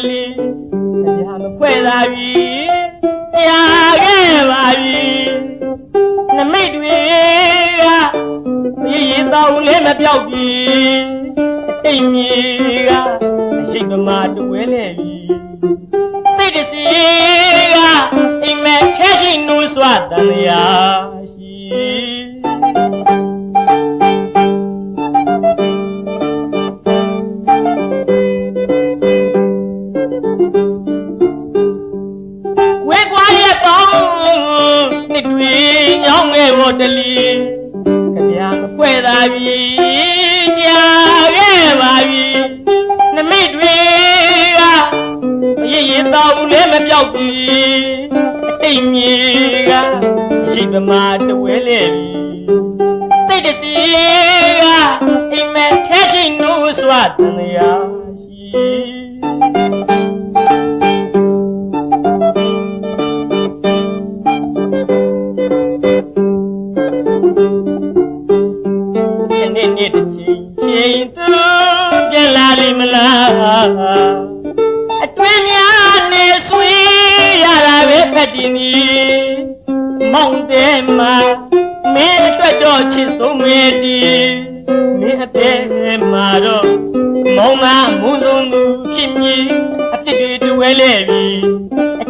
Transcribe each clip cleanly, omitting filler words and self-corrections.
lì nhà mà quay ra vì nhà ghé bà vì nè mấy đuôi ra vì tao lên mà béo vì tình gì ra chỉ có mà đuôi lên vì xây được gì ra anh mẹ chết đi nuôi xoa đàn ya Lì cái nhà quay ra vì cha ghé bà vì nè mấy đuôi ra vì tao lên mà béo vì tình gì ra chỉ có mà đuôi lên xây được gì ra anh mẹ thế chỉ nuôi xoa thằng ya mong đêm mà mẹ tôi cho chỉ số mẹ đi mẹ đêm mà rồi mong mà muốn luôn chim nhi chỉ đi đuổi lệ vì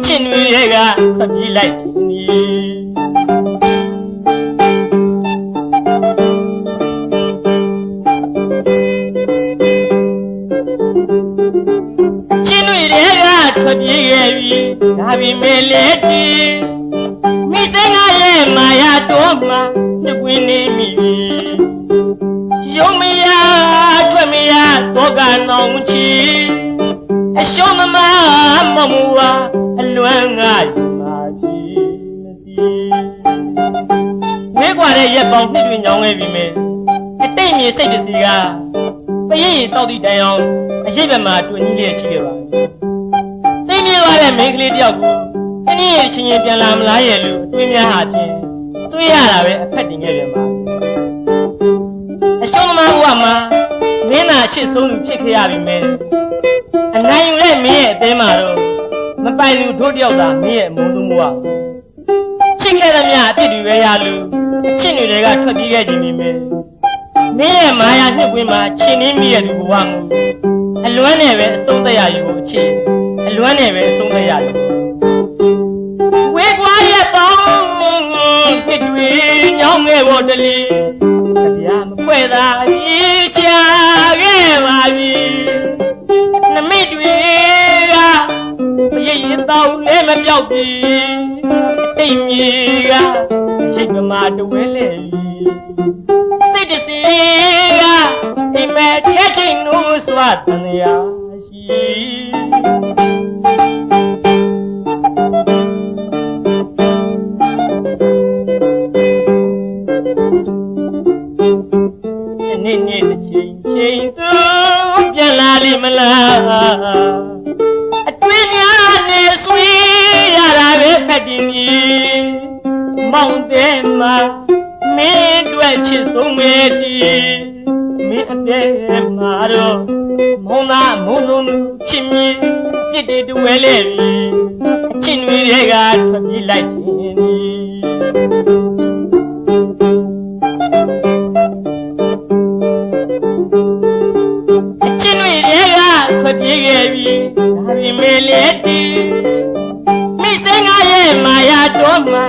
chim nuôi ga thật đi lại chim nhi chim nuôi ga thật đi lệ vì đã bị mẹ lệ đi Maya toma the winning me Yomia Twamia Toga no chi a show mama mamua and Luanga we got a yet bound between young heavy men. A thing you say the cigar. But ye thought it down a jibama to an English hero. Say me what I make Lady Abu. Any change in Lam Layalu, twin your heart. တွေ့ရတာပဲအဖက်တင်ခဲ့ပြန်ပါအရှုံးသမားဘဝမှာမင်းသာအချစ်ဆုံးသူဖြစ်ခဲ့ရပြီမယ်အနိုင်ယူတဲ့မင်းရဲ့အသေးမှာတော့မပိုင်သူတို့တယောက်သာမင်းရဲ့အမုန်းဆုံးဘဝချစ်ခဲ့တဲ့မြအပြစ်တွေပဲရလို့အချစ်တွေကထွက်ပြေးခဲ့ခြင်းပဲမင်းရဲ့မာယာနှစ်ကွင်းမှာရှင်နေမိရဲ့သူဘဝမှာအလွမ်းနဲ့ပဲအဆုံးသက်ရယူဖို့ချစ်အလွမ်းနဲ့ပဲအဆုံးသက်ရယူဝေကွာရဲ့ပေါင်းဖြစ်တွေ့ညောင်းငယ်ပေါ်တလီကြမခွဲသာကြီးချာခဲ့ပါပြီနမိတ်တွေကမရည်တောင်းလဲမပြောက်ပြီတိမ်ကြီးကရိတ်ကမာတဝဲလေစိတ်တစီကအိမ်မဲ့ချက်ချင်းနိုးစွာတန်ရာရှိနေ့ချိန်သူပြန်လာလိမလားအတွင်းများနဲ့ဆွေးရတာပဲဖက်တင်ကြီးမောင်တဲ့မှာမင်းတွေ့ချစ်ဆုံးမေးတီမင်းအတဲ့မှာတော့မောင်သားမုံလုံးဖြစ်မြည်ပြစ်တွေတွေ့လေပြီအချင်းတွေကထွက်ပြေးလိုက်ခြင်းပြေးခဲ့ပြီဒါပေမဲ့လေတီမိစင်ငါရဲ့မာယာတော်မှာ